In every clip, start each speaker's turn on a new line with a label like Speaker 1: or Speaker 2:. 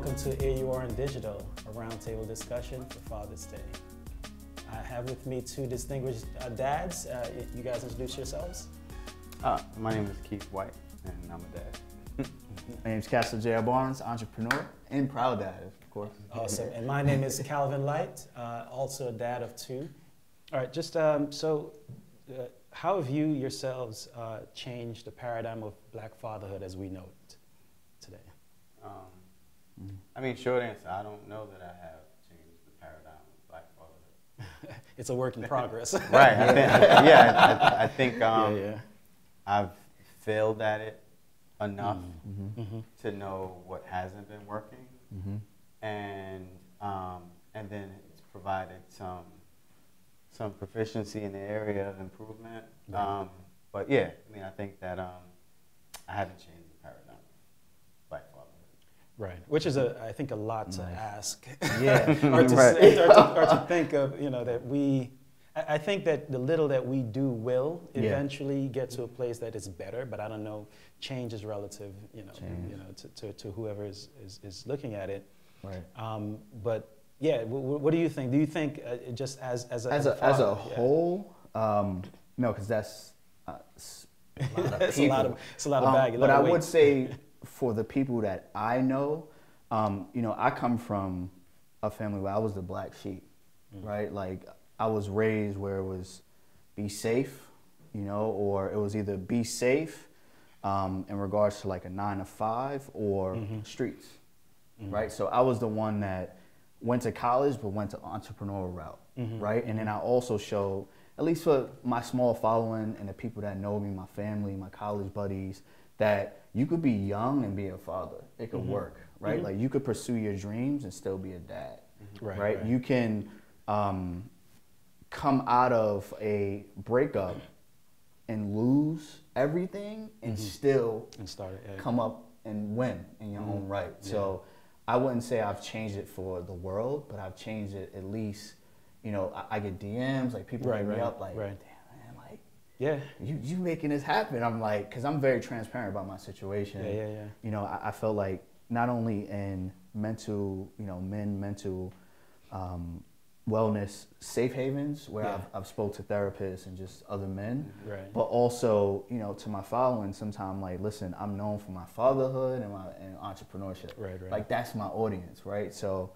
Speaker 1: welcome to AURN Digital, a roundtable discussion for Father's Day. I have with me two distinguished dads. You guys introduce yourselves.
Speaker 2: My name is Keith White, and I'm a dad.
Speaker 3: My name is Castell JR Barnes, entrepreneur and proud dad, of course.
Speaker 1: Awesome. And my name is Calvin Lyte, also a dad of two. All right, just how have you yourselves changed the paradigm of Black fatherhood as we know it today?
Speaker 2: I mean, short answer, I don't know that I have changed the paradigm of Black fatherhood.
Speaker 1: It's a work in progress.
Speaker 2: Right. I think I've failed at it enough to know what hasn't been working, and then it's provided some proficiency in the area of improvement. But yeah, I mean, I think that I haven't changed the paradigm of Black fatherhood.
Speaker 1: Right, which is I think a lot to ask.
Speaker 3: Yeah,
Speaker 1: or to think of, that I think that the little that we do will eventually get to a place that is better, but I don't know, change is relative, to whoever is looking at it.
Speaker 3: Right.
Speaker 1: But yeah, what do you think? Do you think just as a
Speaker 3: whole, no, because that's
Speaker 1: it's a lot of baggage.
Speaker 3: But I would say for the people that I know, I come from a family where I was the black sheep, right? Like I was raised where it was be safe, or it was either be safe in regards to like a 9 to 5 or streets, right? So I was the one that went to college but went to entrepreneurial route, right? And then I also showed, at least for my small following and the people that know me, my family, my college buddies, that you could be young and be a father. It could work, right? Like you could pursue your dreams and still be a dad, right? You can come out of a breakup and lose everything and still come up and win in your own right. Yeah. So I wouldn't say I've changed it for the world, but I've changed it at least, I get DMs, like people hit me up like, damn man, like, you making this happen. I'm like, because I'm very transparent about my situation. I felt like not only in mental, mental wellness safe havens where I've spoke to therapists and just other men, but also, to my following sometimes like, listen, I'm known for my fatherhood and entrepreneurship. Like that's my audience, right? So,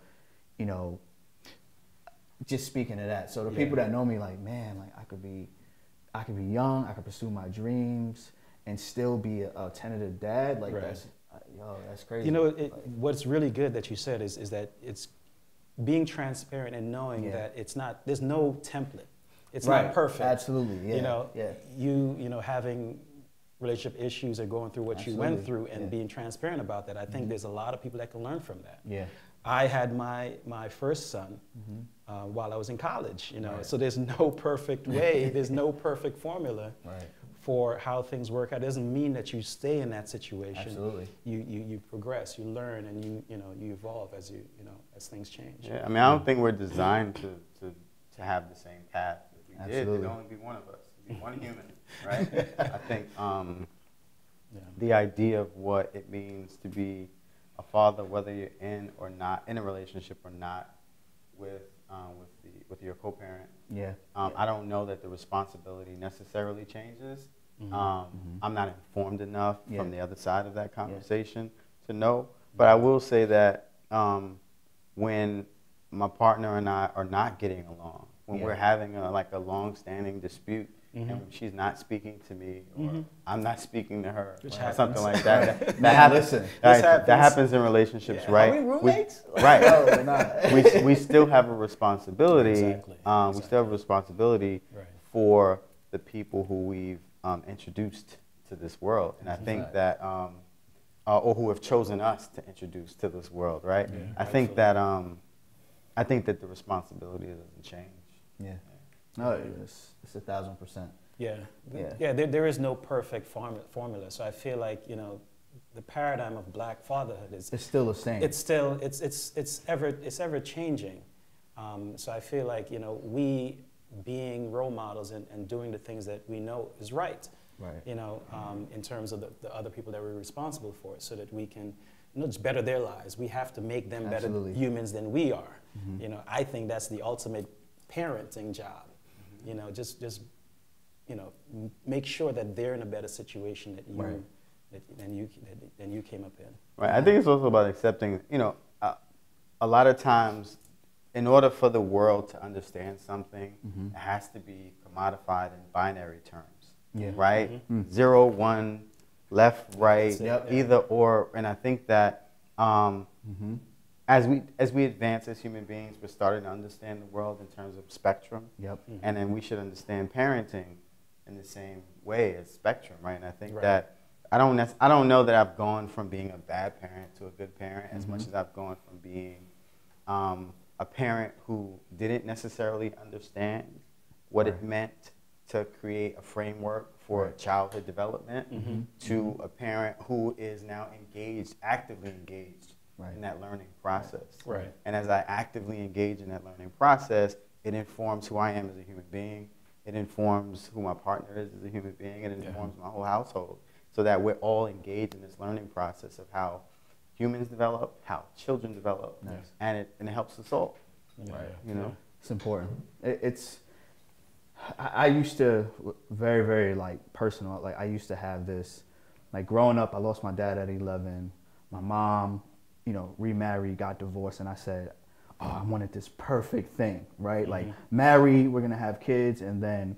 Speaker 3: just speaking of that. So the people that know me like, man, like I could be young, I could pursue my dreams and still be a tentative dad. Like that's crazy.
Speaker 1: What's really good that you said is that it's being transparent and knowing that there's no template. It's not perfect.
Speaker 3: Absolutely.
Speaker 1: You having relationship issues or going through what you went through and being transparent about that. I think there's a lot of people that can learn from that. Yeah. I had my first son while I was in college, so there's no perfect way, there's no perfect formula for how things work out. It doesn't mean that you stay in that situation.
Speaker 3: Absolutely.
Speaker 1: You progress, you learn, and you evolve as as things change.
Speaker 2: Yeah, I mean, I don't think we're designed to have the same path. If we did, it'd only be one of us, it'd be one human, right? I think the idea of what it means to be a father, whether you're in or not in a relationship or not with your co-parent. I don't know that the responsibility necessarily changes. I'm not informed enough from the other side of that conversation to know. But I will say that when my partner and I are not getting along, when we're having a long-standing dispute, and she's not speaking to me, or I'm not speaking to her, or something like that. That happens in relationships, right?
Speaker 3: Are we roommates?
Speaker 2: No,
Speaker 3: we're not.
Speaker 2: we still have a responsibility. We still have a responsibility for the people who we've introduced to this world, and I think that, or who have chosen us to introduce to this world, right? I think that the responsibility doesn't change.
Speaker 3: No, it's 1,000%.
Speaker 1: There is no perfect formula. So I feel like the paradigm of Black fatherhood is
Speaker 3: still the same.
Speaker 1: It's ever changing. So I feel like we being role models and doing the things that we know is right. In terms of the other people that we're responsible for, so that we can just better their lives. We have to make them better humans than we are. You know, I think that's the ultimate parenting job. You know, just you know, make sure that they're in a better situation that you than you came up in.
Speaker 2: Right. I think it's also about accepting. You know, a lot of times, in order for the world to understand something, it has to be commodified in binary terms. Yeah. Right. 0, 1, left, right, either or. And I think that as we advance as human beings, we're starting to understand the world in terms of spectrum. And then we should understand parenting in the same way as spectrum, right? And I think that I don't know that I've gone from being a bad parent to a good parent as much as I've gone from being a parent who didn't necessarily understand what it meant to create a framework for childhood development to a parent who is now engaged, actively engaged in that learning process. And as I actively engage in that learning process, it informs who I am as a human being. It informs who my partner is as a human being. It informs my whole household, so that we're all engaged in this learning process of how humans develop, how children develop, and it helps us all. You know,
Speaker 3: it's important. I used to very, very like personal. Like I used to have this, like growing up, I lost my dad at 11. My mom, you know, remarried, got divorced, and I said, oh, I wanted this perfect thing, right? Like marry, we're gonna have kids, and then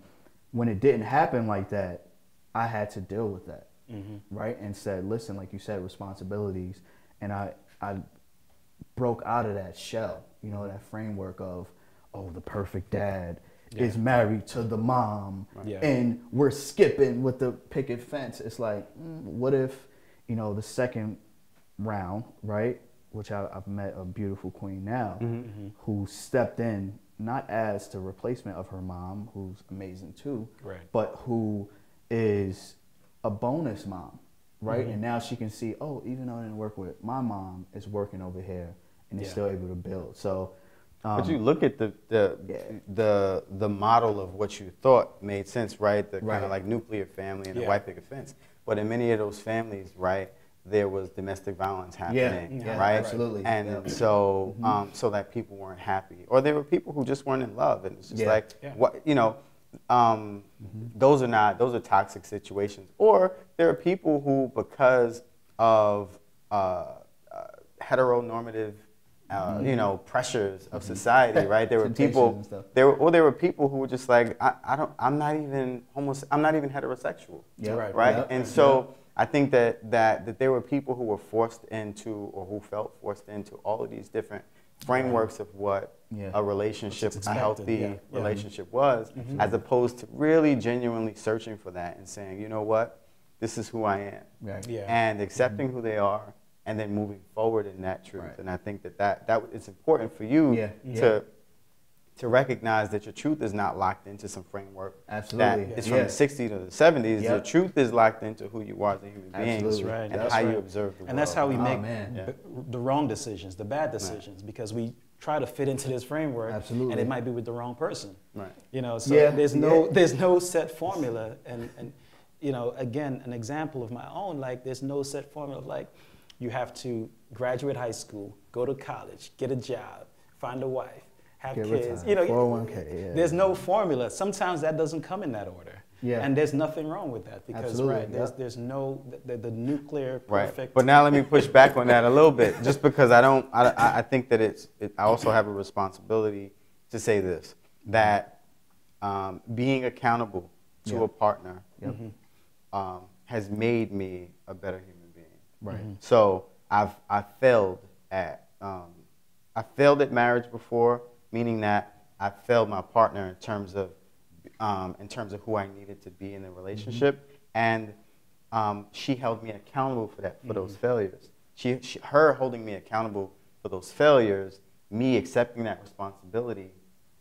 Speaker 3: when it didn't happen like that, I had to deal with that, right? And said, listen, like you said, responsibilities, and I broke out of that shell, you know, that framework of, oh, the perfect dad is married to the mom, and we're skipping with the picket fence. It's like, what if, you know, the second round, right? Which I've met a beautiful queen now, who stepped in not as the replacement of her mom, who's amazing too, but who is a bonus mom, right? And now she can see, oh, even though I didn't work with my mom, it's working over here, and is still able to build. So,
Speaker 2: but you look at the model of what you thought made sense, right? The kind of like nuclear family and the white picket fence. But in many of those families, right, there was domestic violence happening, right? Absolutely. And so, so that people weren't happy, or there were people who just weren't in love, and it's just like, what, you know, those are toxic situations. Or there are people who, because of heteronormative, you know, pressures of society, right? There were people, there were people who were just like, I'm not even heterosexual, right? And so. I think that there were people who were forced into, or who felt forced into, all of these different frameworks of what a relationship, a healthy relationship was, as opposed to really genuinely searching for that and saying, you know what, this is who I am, and accepting who they are, and then moving forward in that truth. And I think that it's important for you to recognize that your truth is not locked into some framework that is from the 60s or the 70s. The truth is locked into who you are as a human being and how you observe the world.
Speaker 1: And that's how we make the wrong decisions, the bad decisions, because we try to fit into this framework, and it might be with the wrong person. You know, so there's no set formula, and you know, again, an example of my own, like there's no set formula. Like you have to graduate high school, go to college, get a job, find a wife, have kids, you know,
Speaker 3: 401k,
Speaker 1: there's no formula. Sometimes that doesn't come in that order. And there's nothing wrung with that, because there's no the nuclear perfect.
Speaker 2: But now let me push back on that a little bit, just because I think that I also have a responsibility to say this, that being accountable to a partner has made me a better human being. So I failed at marriage before, meaning that I failed my partner in terms of who I needed to be in the relationship, and she held me accountable for that, for those failures. Her holding me accountable for those failures, me accepting that responsibility,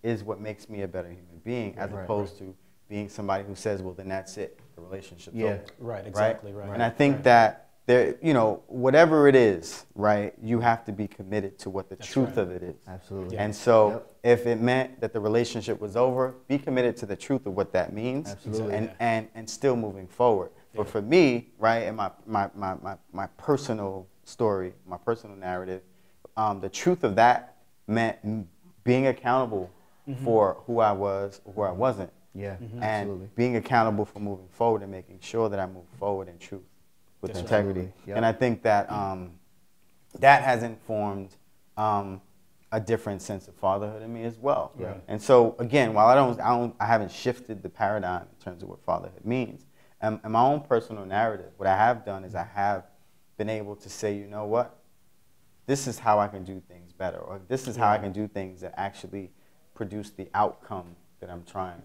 Speaker 2: is what makes me a better human being, as opposed to being somebody who says, well, then that's it, the relationship's over.
Speaker 1: Exactly.
Speaker 2: And I think that there, you know, whatever it is, right, you have to be committed to what the truth of it is.
Speaker 3: Absolutely.
Speaker 2: And so if it meant that the relationship was over, be committed to the truth of what that means.
Speaker 3: Absolutely.
Speaker 2: And still moving forward. But for me, right, and my personal story, my personal narrative, the truth of that meant being accountable for who I was, or who I wasn't.
Speaker 3: Yeah,
Speaker 2: and
Speaker 3: absolutely.
Speaker 2: being accountable for moving forward and making sure that I move forward in truth with integrity. Yep. And I think that that has informed a different sense of fatherhood in me as well.
Speaker 3: Right.
Speaker 2: And so again, while I haven't shifted the paradigm in terms of what fatherhood means, in my own personal narrative, what I have done is I have been able to say, you know what, this is how I can do things better, or this is how I can do things that actually produce the outcome that I'm trying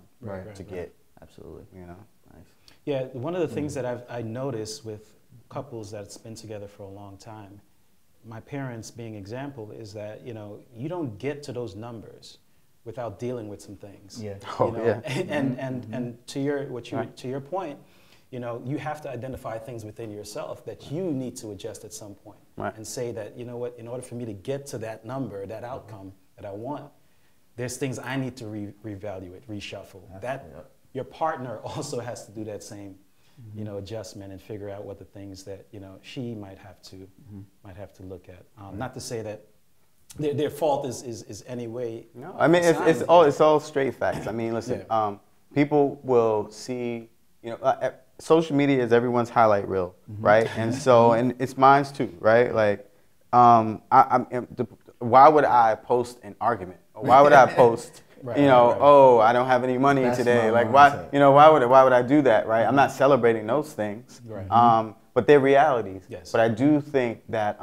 Speaker 2: to get.
Speaker 3: Absolutely.
Speaker 2: You know?
Speaker 3: Nice.
Speaker 1: Yeah, one of the things that I noticed with couples that's been together for a long time, my parents being example, is that, you know, you don't get to those numbers without dealing with some things.
Speaker 3: Yeah.
Speaker 1: You know? And to your point, you know, you have to identify things within yourself that you need to adjust at some point, and say that, you know what, in order for me to get to that number, that outcome that I want, there's things I need to reevaluate, reshuffle. That your partner also has to do that same, you know, adjustment and figure out what the things that, you know, she might have to look at. Not to say that their fault is any way.
Speaker 2: No, I mean it's all straight facts. I mean, listen, people will see, you know, social media is everyone's highlight reel, right? And so, and it's mine too, right? Like, why would I post an argument? Or why would I post, you know, oh, I don't have any money today. Like, why, you know, why would I do that, right? I'm not celebrating those things, but they're realities.
Speaker 1: Yes.
Speaker 2: But I do think that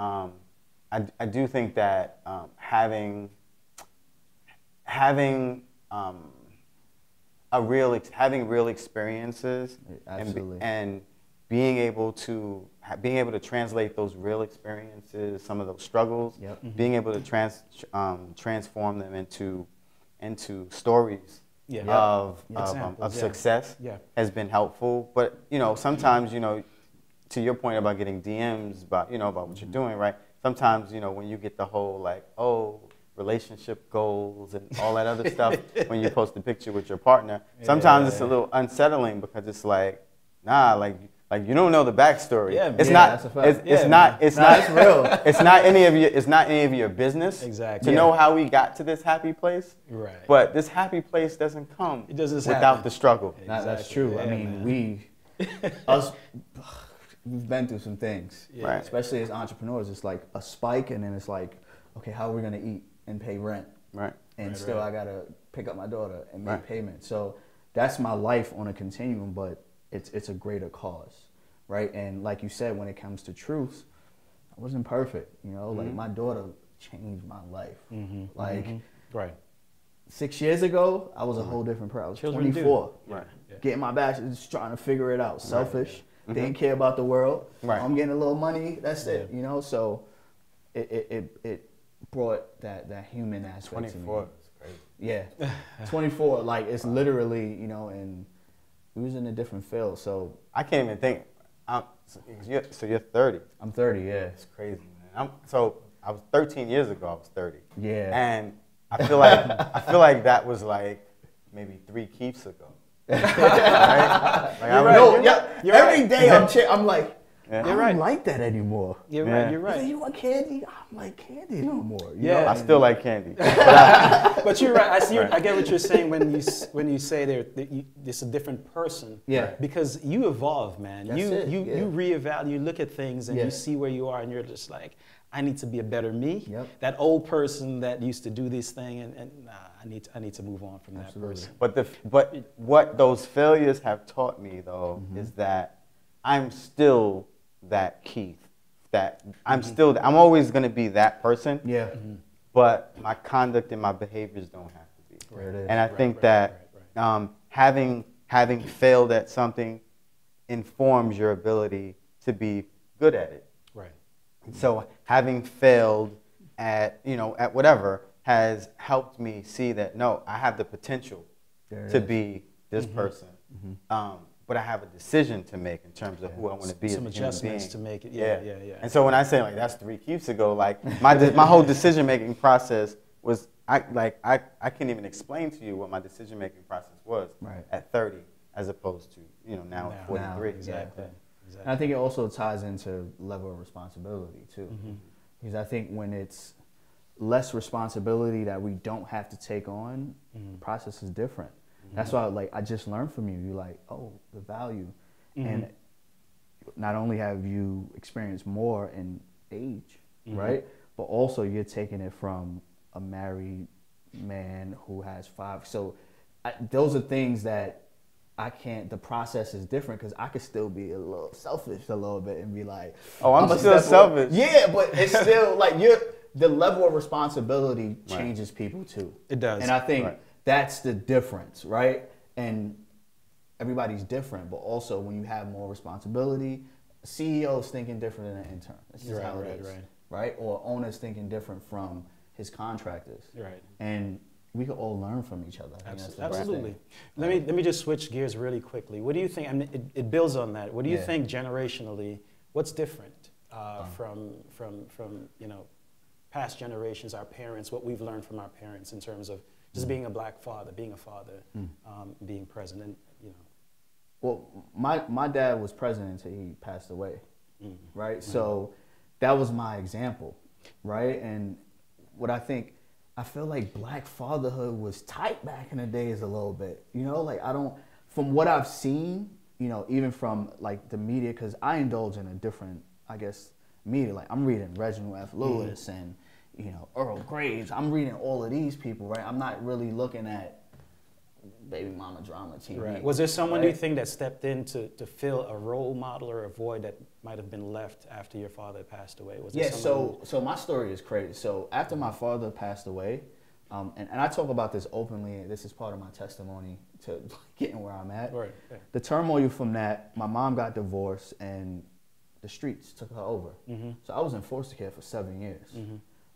Speaker 2: I do think that having real experiences and being able to translate those real experiences, some of those struggles, being able to transform them into stories of success has been helpful. But you know, sometimes, you know, to your point about getting DMs about, you know, about what you're doing, right? Sometimes, you know, when you get the whole like, oh, relationship goals and all that other stuff when you post a picture with your partner, sometimes it's a little unsettling because it's like, nah, like you don't know the backstory. It's not any of your business to know how we got to this happy place. Right. But this happy place doesn't come without the struggle.
Speaker 3: Exactly. That's true. Yeah, I mean, we've been through some things, especially as entrepreneurs. It's like a spike, and then it's like, okay, how are we gonna eat and pay rent? Right. And still, I gotta pick up my daughter and make payments. So that's my life on a continuum, but it's a greater cause, right? And like you said, when it comes to truth, I wasn't perfect, you know. Like my daughter changed my life. Like 6 years ago, I was a whole different person. I was 24, getting my bachelor's, just trying to figure it out. Selfish, didn't care about the world. I'm getting a little money. That's it, you know. So it brought that human aspect to me. 24 is crazy. Yeah, 24. Like it's literally, you know, and we was in a different field. So
Speaker 2: I can't even think. So you're 30.
Speaker 3: I'm 30. Yeah,
Speaker 2: it's crazy, man. So I was 13 years ago. I was 30.
Speaker 3: Yeah,
Speaker 2: and I feel like that was like maybe 3 keeps ago. Right? Like
Speaker 3: every day I'm like, I don't like that anymore.
Speaker 1: You're right. You're right.
Speaker 3: You want candy? I'm like candy no more. You
Speaker 2: know? I still like candy.
Speaker 1: But you're right. I get what you're saying when you say it's a different person.
Speaker 3: Yeah.
Speaker 1: Because you evolve, man. You reevaluate. You look at things and you see where you are, and you're just like, I need to be a better me. That old person that used to do this thing, and I need to move on from that person.
Speaker 2: But what those failures have taught me though is that I'm still that Keith. That I'm always going to be that person.
Speaker 3: Yeah.
Speaker 2: But my conduct and my behaviors don't have to be. Right. And I think that having failed at something informs your ability to be good at it.
Speaker 1: Right.
Speaker 2: So having failed at whatever has helped me see that no, I have the potential to be this person. But I have a decision to make in terms of who I want to be.
Speaker 1: Some adjustments to make it. Yeah.
Speaker 2: And so when I say like that's 3 keeps ago, like my whole decision making process was I can't even explain to you what my decision making process was at 30 as opposed to now at 43.
Speaker 1: Exactly. Exactly.
Speaker 3: And I think it also ties into level of responsibility too. Because I think when it's less responsibility that we don't have to take on, the process is different. That's why, like, I just learned from you. You're like, oh, the value. And not only have you experienced more in age, right? But also you're taking it from a married man who has 5. So those are things that I can't, the process is different because I could still be a little selfish a little bit and be like,
Speaker 2: oh, I'm still selfish.
Speaker 3: Yeah, but it's still like the level of responsibility changes people too.
Speaker 1: It does.
Speaker 3: And I think that's the difference, right? And everybody's different, but also when you have more responsibility, CEO's thinking different than an intern. This is how it is, right? Or owner's thinking different from his contractors.
Speaker 1: Right.
Speaker 3: And we can all learn from each other.
Speaker 1: Absolutely. Let me just switch gears really quickly. What do you think? I mean, it builds on that. What do you think generationally? What's different from past generations? Our parents, what we've learned from our parents in terms of just being a black father, being a father, being present, and
Speaker 3: Well, my dad was president until he passed away, right? So that was my example, right? And what I feel like black fatherhood was tight back in the days a little bit, like from what I've seen, even from like the media, because I indulge in a different, I guess, media. Like I'm reading Reginald F. Lewis and, Earl Graves. I'm reading all of these people, right? I'm not really looking at baby mama drama TV.
Speaker 1: Right. Was there someone, do you think, that stepped in to fill a role model or a void that might have been left after your father passed away? Was there
Speaker 3: so my story is crazy. So after my father passed away, and I talk about this openly, this is part of my testimony to getting where I'm at.
Speaker 1: Right. Yeah.
Speaker 3: The turmoil from that, my mom got divorced and the streets took her over. So I was in foster care for 7 years,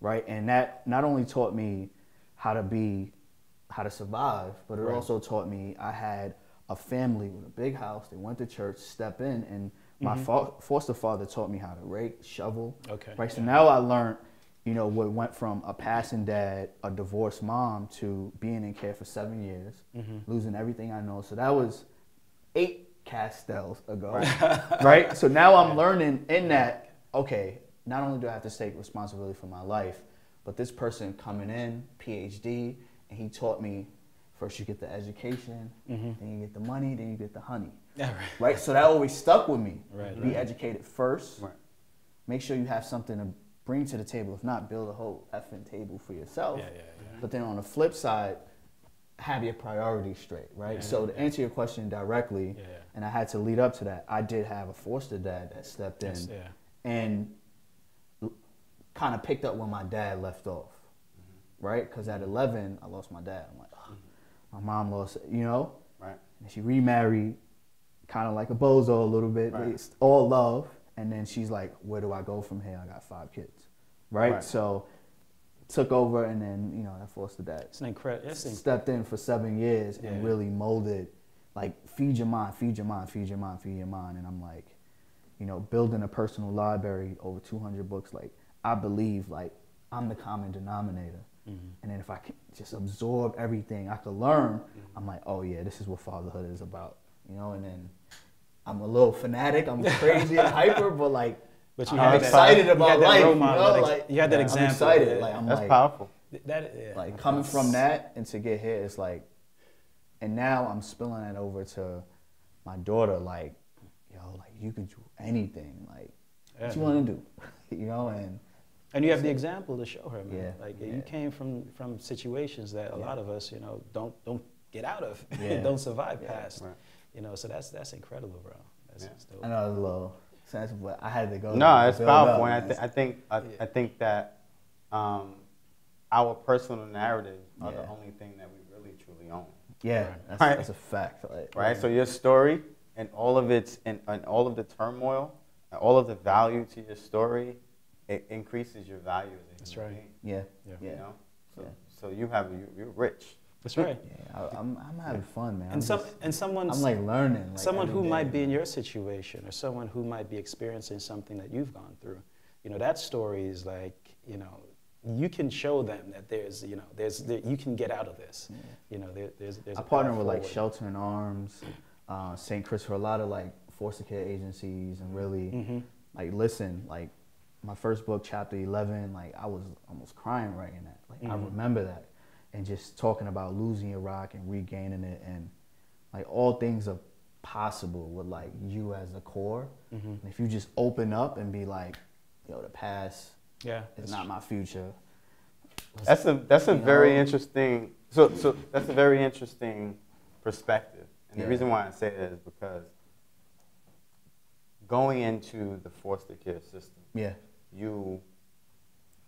Speaker 3: right? And that not only taught me how to survive, but it also taught me I had a family with a big house. They went to church, step in, and my foster father taught me how to rake, shovel.
Speaker 1: Okay.
Speaker 3: Right. So now I learned, what went from a passing dad, a divorced mom, to being in care for 7 years, losing everything I know. So that was 8 Castells ago, right? So now I'm learning in that, okay, not only do I have to take responsibility for my life, but this person coming in, PhD, and he taught me, first you get the education, then you get the money, then you get the honey.
Speaker 1: Yeah,
Speaker 3: right? So that always stuck with me. Be educated first.
Speaker 2: Right.
Speaker 3: Make sure you have something to bring to the table. If not, build a whole effing table for yourself. But then on the flip side, have your priorities straight, right? So to answer your question directly, and I had to lead up to that, I did have a foster dad that stepped in and kind of picked up where my dad left off. Right? Because at 11, I lost my dad. I'm like, oh, my mom lost, Right. And she remarried, kind of like a bozo a little bit, but it's all love. And then she's like, where do I go from here? I got 5 kids. Right? So took over, and then, I foster dad.
Speaker 1: It's an incredible.
Speaker 3: Stepped in for 7 years and really molded, like, feed your mind, feed your mind, feed your mind, feed your mind. And I'm like, building a personal library, over 200 books, like, I believe, like, I'm the common denominator. And then if I can just absorb everything I could learn, I'm like, oh yeah, this is what fatherhood is about, And then I'm a little fanatic, I'm crazy and hyper, but I'm excited about life,
Speaker 1: you had that example.
Speaker 3: I'm excited, I'm
Speaker 2: that's powerful.
Speaker 3: Like coming from that and to get here, it's like, and now I'm spilling that over to my daughter, like, you can do anything, what you want to do,
Speaker 1: And you have the example to show her, man. You came from situations that a lot of us, don't get out of, don't survive past. So that's incredible, bro. That's dope.
Speaker 3: I know it's a little sensitive, but I had to go.
Speaker 2: No, it's powerful, and I think that our personal narratives are the only thing that we really truly own.
Speaker 3: Yeah, that's a fact.
Speaker 2: Right. So your story and all of its and all of the turmoil, and all of the value to your story, it increases your value as a human being. So you're rich.
Speaker 1: That's right.
Speaker 3: I'm having fun, man.
Speaker 1: I'm
Speaker 3: like learning.
Speaker 1: Someone who might be in your situation, or someone who might be experiencing something that you've gone through. That story is like, you can show them that you can get out of this. There's
Speaker 3: I partner with like Shelter in Arms, St. Christopher, a lot of like foster care agencies and really like listen, like my first book, chapter 11, like I was almost crying writing that. Like I remember that, and just talking about losing your rock and regaining it, and like all things are possible with like you as a core. And if you just open up and be like, yo, the past is not my future.
Speaker 2: That's a very interesting. So that's a very interesting perspective, and the reason why I say that is because going into the foster care system, you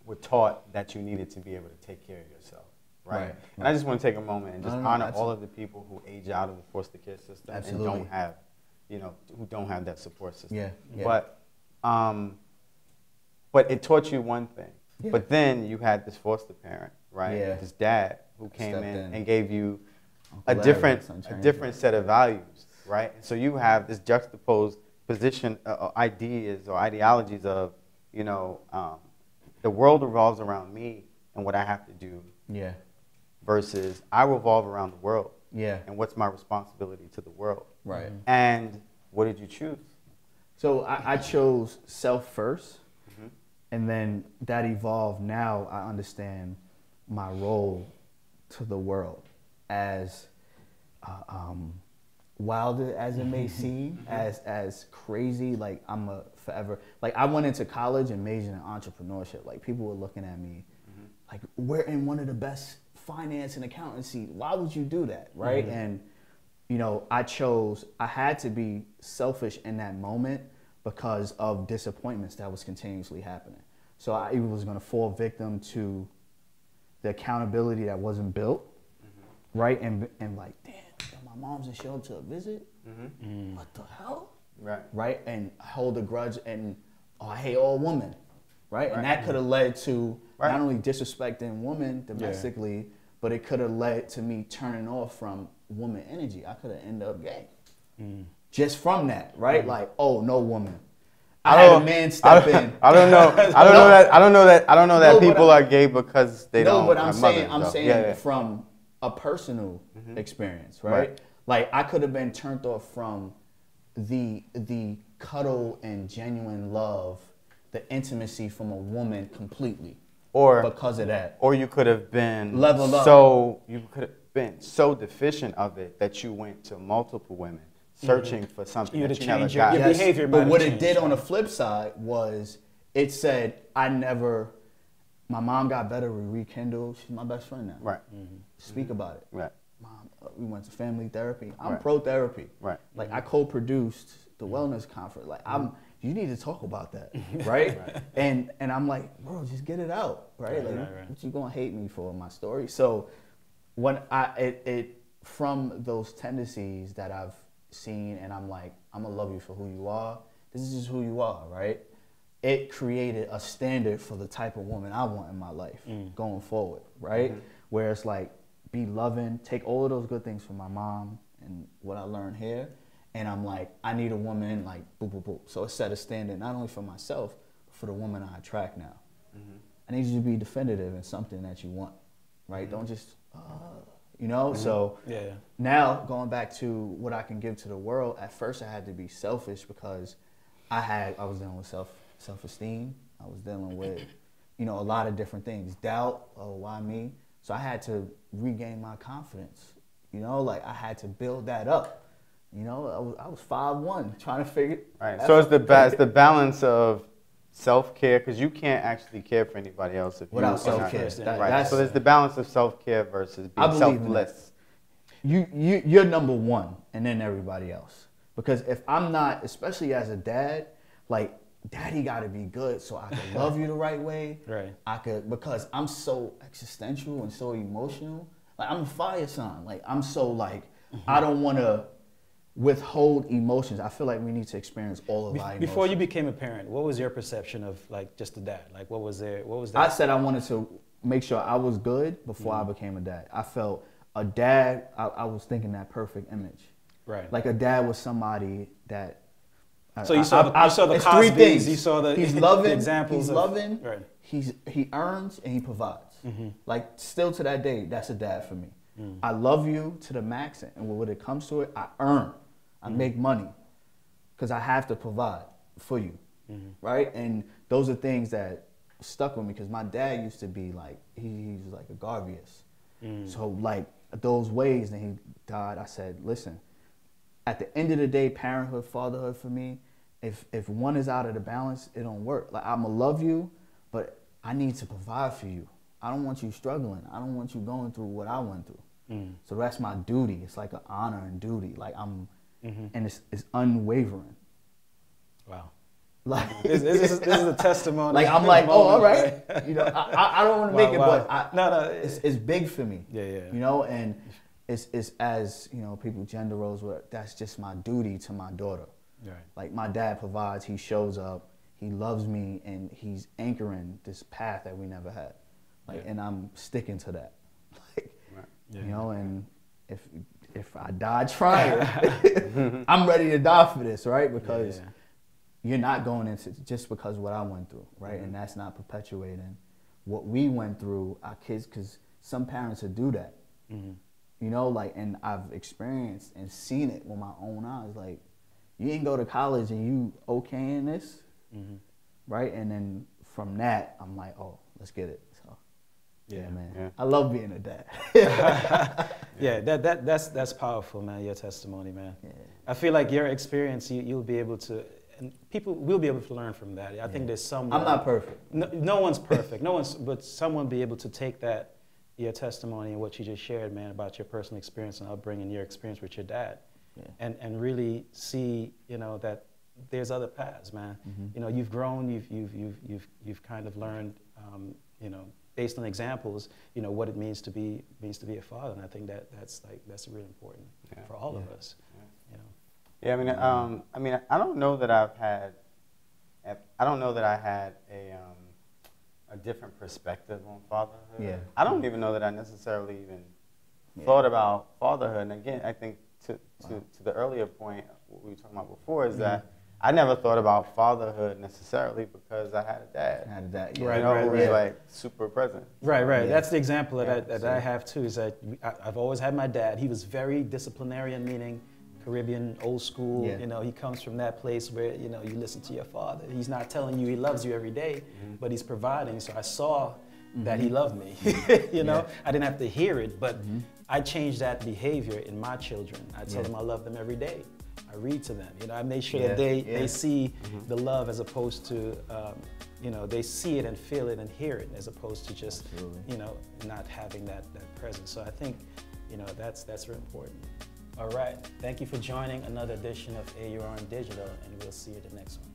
Speaker 2: were taught that you needed to be able to take care of yourself, right? And I just want to take a moment and just honor all of the people who age out of the foster care system and don't have, who don't have that support system. But it taught you one thing. But then you had this foster parent, right? This dad who came in and gave you a different set of values, right? So you have this juxtaposed position, ideas or ideologies of, the world revolves around me and what I have to do. Versus I revolve around the world. And what's my responsibility to the world. And what did you choose?
Speaker 3: So I chose self first. And then that evolved. Now I understand my role to the world, as wilder as it may seem, as crazy. Like I'm a forever. Like I went into college and majored in entrepreneurship. Like people were looking at me, like we're in one of the best finance and accountancy. Why would you do that, right? And I had to be selfish in that moment, because of disappointments that was continuously happening. So I was going to fall victim to the accountability that wasn't built, right? And like, damn, my mom's didn't show up to a visit? What the hell? Right? And hold a grudge and, I hate all women, right? And that could have led to not only disrespecting women domestically, but it could have led to me turning off from woman energy. I could have ended up gay. Just from that, right? Like, oh, no woman. I had a man step in.
Speaker 2: I don't know that people are gay because they don't.
Speaker 3: No, but I'm saying from a personal experience, right? Like I could have been turned off from the cuddle and genuine love, the intimacy from a woman completely, or because of that.
Speaker 2: Or you could have been
Speaker 3: leveled up.
Speaker 2: So you could have been so deficient of it that you went to multiple women. Searching for something that you never got.
Speaker 1: Your behavior
Speaker 3: but what it did on the flip side was it said, my mom got better, we rekindled. She's my best friend now. Speak about it. Mom, we went to family therapy. I'm pro therapy. Like I co-produced the wellness conference. Like you need to talk about that, right? And I'm like, bro, just get it out, right? What you gonna hate me for my story? So when from those tendencies that I've seen, and I'm like, I'm gonna love you for who you are. This is just who you are, right? It created a standard for the type of woman I want in my life going forward, right? Where it's like, be loving, take all of those good things from my mom and what I learned here, and I'm like, I need a woman like boop, boop, boop. So it set a standard not only for myself, but for the woman I attract now. I need you to be definitive in something that you want, right? Don't just, so now going back to what I can give to the world, at first I had to be selfish because I was dealing with self-esteem. I was dealing with, a lot of different things. Doubt, why me? So I had to regain my confidence. I had to build that up. I was 5'1", trying to figure.
Speaker 2: So it's the balance of self-care, because you can't actually care for anybody else if
Speaker 3: without self-care.
Speaker 2: So there's the balance of self-care versus being selfless.
Speaker 3: You're number one, and then everybody else. Because if I'm not, especially as a dad, like daddy got to be good so I can love you the right way. Because I'm so existential and so emotional. Like I'm a fire sign. Like I'm so like I don't want to withhold emotions. I feel like we need to experience all of our emotions.
Speaker 1: Before you became a parent, what was your perception of like just a dad? Like what was that?
Speaker 3: I said I wanted to make sure I was good before I became a dad. I felt a dad, I was thinking that perfect image. Like a dad was somebody that
Speaker 1: so you saw the Cosby's,
Speaker 3: three things.
Speaker 1: You saw the
Speaker 3: he's loving,
Speaker 1: examples.
Speaker 3: He's loving, he earns and he provides. Like still to that day, that's a dad for me. I love you to the max, and when it comes to it, I earn. I make money. because I have to provide for you, right? And those are things that stuck with me because my dad used to be like, he was like a Garveyist. So like those ways, and he died, I said, listen, at the end of the day, parenthood, fatherhood for me, if one is out of the balance, it don't work. Like, I'ma love you, but I need to provide for you. I don't want you struggling. I don't want you going through what I went through. So that's my duty. It's like an honor and duty. Like and it's unwavering.
Speaker 1: Wow.
Speaker 3: Like
Speaker 1: this is a testimony.
Speaker 3: Like I'm like, oh, all right. You know, I don't want to make it, but
Speaker 1: no,
Speaker 3: it's big for me.
Speaker 1: Yeah.
Speaker 3: You know, and it's as you know, people gender roles. Where that's just my duty to my daughter.
Speaker 1: Right.
Speaker 3: Like my dad provides. He shows up. He loves me, and he's anchoring this path that we never had. Like, and I'm sticking to that. Like, you know, and if I die trying, I'm ready to die for this, right? Because you're not going into just because of what I went through, right? And that's not perpetuating what we went through, our kids, because some parents will do that. You know, like, and I've experienced and seen it with my own eyes. Like, you didn't go to college and you okay in this, right? And then from that, I'm like, oh, let's get it. So, yeah, man. Yeah. I love being a dad.
Speaker 1: Yeah, that's powerful, man, your testimony, man. Yeah. I feel like your experience, you'll be able to, and people will be able to learn from that. I think there's someone.
Speaker 3: I'm not perfect.
Speaker 1: No one's perfect. But someone be able to take that, your testimony and what you just shared, man, about your personal experience and upbringing, your experience with your dad, and really see, you know, that there's other paths, man. You know, you've grown, you've kind of learned, you know, based on examples, you know, what it means to be a father, and I think that's really important for all of us. You know.
Speaker 2: Yeah, I mean, I don't know that I had a different perspective on fatherhood. Yeah. I don't even know that I necessarily even thought about fatherhood. And again, I think to the earlier point, what we were talking about before is that I never thought about fatherhood necessarily because I had a dad. Who was like super present.
Speaker 1: Right. Yeah. That's the example that I have too. Is that I've always had my dad. He was very disciplinarian, meaning Caribbean, old school. You know, he comes from that place where, you know, you listen to your father. He's not telling you he loves you every day, but he's providing. So I saw that he loved me. You know, I didn't have to hear it, but I changed that behavior in my children. I tell them I love them every day. I read to them. You know, I made sure that they see the love as opposed to, you know, they see it and feel it and hear it as opposed to just, you know, not having that presence. So I think, you know, that's really important. All right. Thank you for joining another edition of AURN Digital, and we'll see you at the next one.